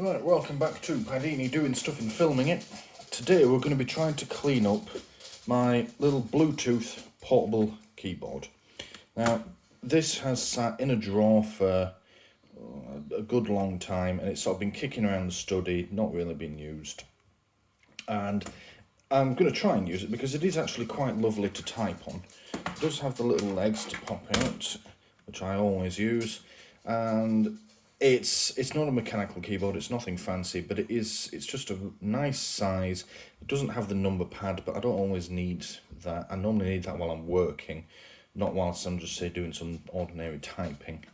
Right, welcome back to Padini Doing Stuff and Filming It. Today we're going to be trying to clean up my little Bluetooth portable keyboard. Now, this has sat in a drawer for a good long time, and it's sort of been kicking around the study, not really being used. And I'm going to try and use it because it is actually quite lovely to type on. It does have the little legs to pop out, which I always use, and it's not a mechanical keyboard, it's nothing fancy, but it's just a nice size. It doesn't have the number pad, but I don't always need that. I normally need that while I'm working, not whilst I'm just, say, doing some ordinary typing.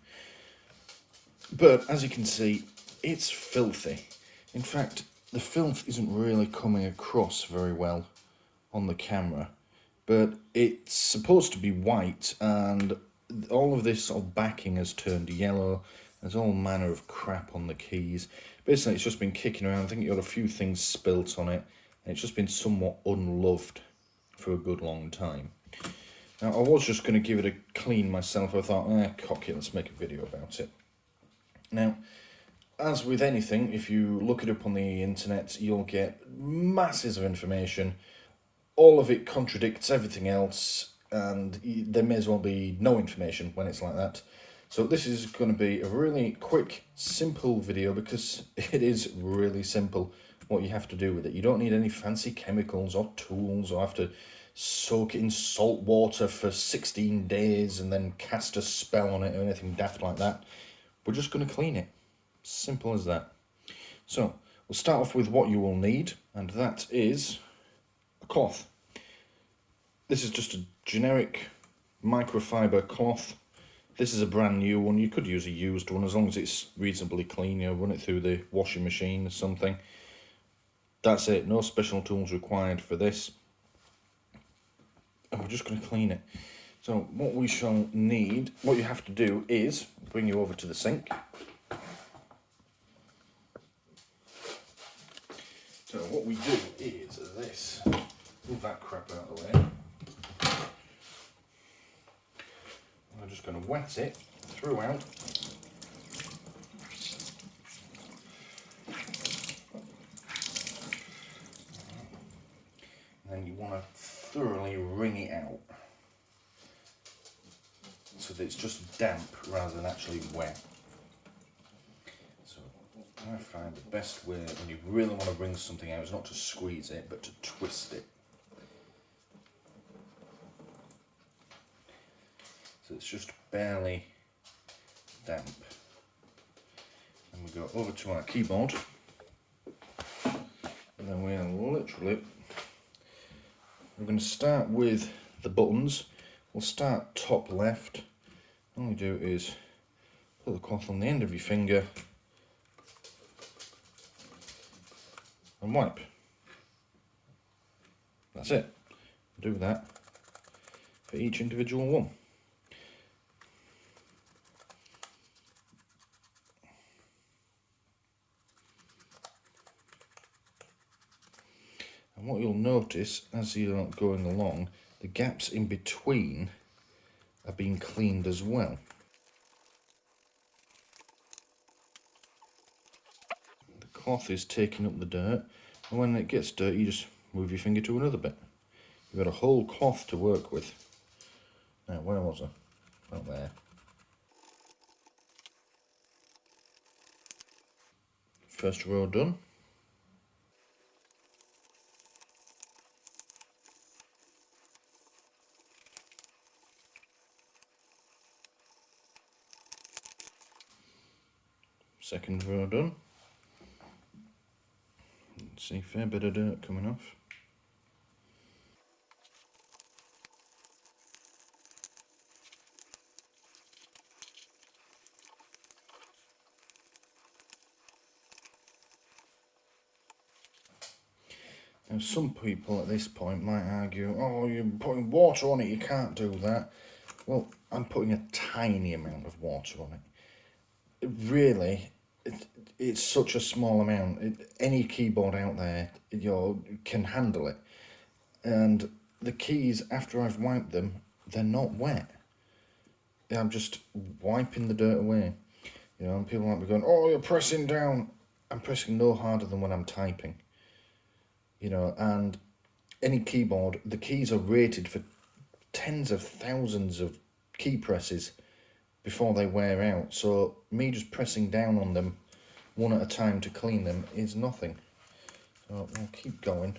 But as you can see, it's filthy. In fact, the filth isn't really coming across very well on the camera, but it's supposed to be white, and all of this sort of backing has turned yellow. There's all manner of crap on the keys. Basically, it's just been kicking around. I think it got a few things spilt on it, and it's just been somewhat unloved for a good long time. Now, I was just going to give it a clean myself. I thought, cock it, let's make a video about it. Now, as with anything, if you look it up on the internet, you'll get masses of information. All of it contradicts everything else, and there may as well be no information when it's like that. So this is going to be a really quick, simple video because it is really simple what you have to do with it. You don't need any fancy chemicals or tools or have to soak it in salt water for 16 days and then cast a spell on it or anything daft like that. We're just going to clean it. Simple as that. So we'll start off with what you will need, and that is a cloth. This is just a generic microfiber cloth. This is a brand new one. You could use a used one as long as it's reasonably clean. You know, run it through the washing machine or something. That's it. No special tools required for this. And we're just going to clean it. So what we shall need, what you have to do is bring you over to the sink. So what we do is this. Move that crap out of the way. I'm just going to wet it throughout. And then you want to thoroughly wring it out so that it's just damp rather than actually wet. So I find the best way when you really want to wring something out is not to squeeze it but to twist it. So it's just barely damp. And we go over to our keyboard, and then we're going to start with the buttons. We'll start top left. All we do is put the cloth on the end of your finger and wipe. That's it. Do that for each individual one. And what you'll notice as you're going along, the gaps in between are being cleaned as well. The cloth is taking up the dirt, and when it gets dirty, you just move your finger to another bit. You've got a whole cloth to work with. Now, where was I? Out there. First row done. Second row done. See, fair bit of dirt coming off. Now, some people at this point might argue, oh, you're putting water on it, you can't do that. Well, I'm putting a tiny amount of water on it. Really, it's such a small amount. Any keyboard out there can handle it. And the keys, after I've wiped them, they're not wet. I'm just wiping the dirt away. You know, and people might be going, oh, you're pressing down. I'm pressing no harder than when I'm typing. You know, and any keyboard, the keys are rated for tens of thousands of key presses before they wear out. So me just pressing down on them one at a time to clean them is nothing. So I'll keep going.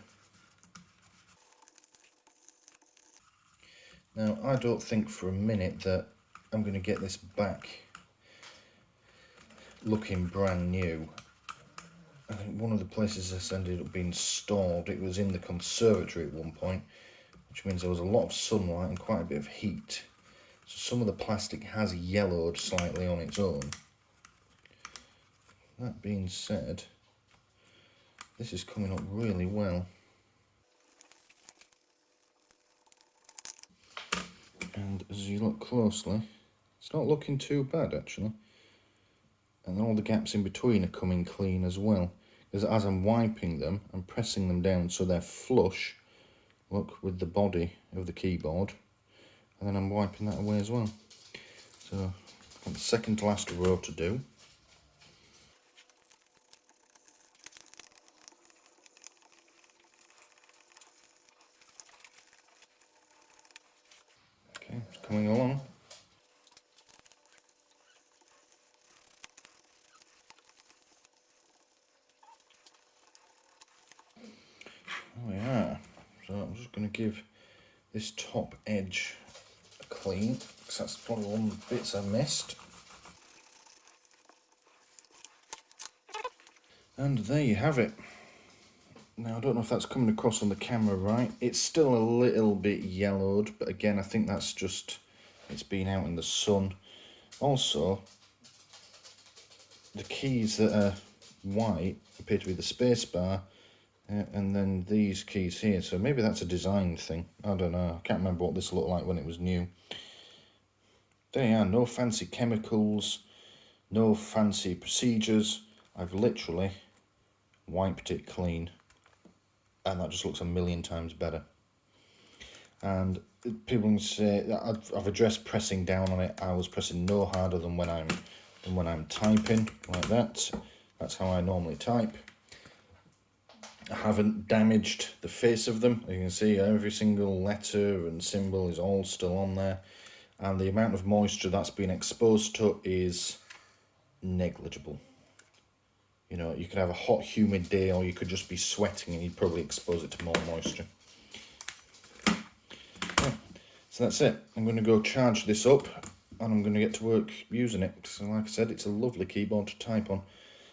Now, I don't think for a minute that I'm going to get this back looking brand new. I think one of the places this ended up being stored, it was in the conservatory at one point, which means there was a lot of sunlight and quite a bit of heat. So some of the plastic has yellowed slightly on its own. That being said, this is coming up really well. And as you look closely, it's not looking too bad actually. And all the gaps in between are coming clean as well. Because as I'm wiping them, I'm pressing them down so they're flush, look, with the body of the keyboard. And then I'm wiping that away as well. So, I've got the second to last row to do. Okay, it's coming along. Oh yeah, so I'm just going to give this top edge a clean, because that's probably one of the bits I missed. And there you have it. Now I don't know if that's coming across on the camera right. It's still a little bit yellowed, but again I think that's just, it's been out in the sun. Also, the keys that are white appear to be the space bar, and then these keys here, so maybe that's a design thing. I don't know, I can't remember what this looked like when it was new. There you are, no fancy chemicals, no fancy procedures. I've literally wiped it clean, and that just looks a million times better. And people can say I've addressed pressing down on it. I was pressing no harder than when I'm typing like that. That's how I normally type. I haven't damaged the face of them. You can see every single letter and symbol is all still on there, and the amount of moisture that's been exposed to is negligible. You know, you could have a hot, humid day, or you could just be sweating and you'd probably expose it to more moisture. Yeah. So that's it. I'm going to go charge this up, and I'm going to get to work using it. So like I said, it's a lovely keyboard to type on.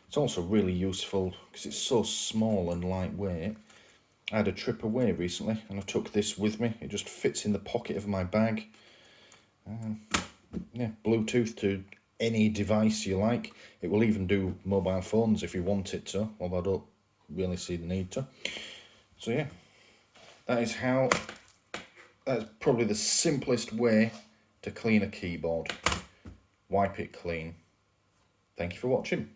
It's also really useful because it's so small and lightweight. I had a trip away recently and I took this with me. It just fits in the pocket of my bag. Yeah, Bluetooth to any device you like. It will even do mobile phones if you want it to, although I don't really see the need to. So yeah, that's probably the simplest way to clean a keyboard. Wipe it clean. Thank you for watching.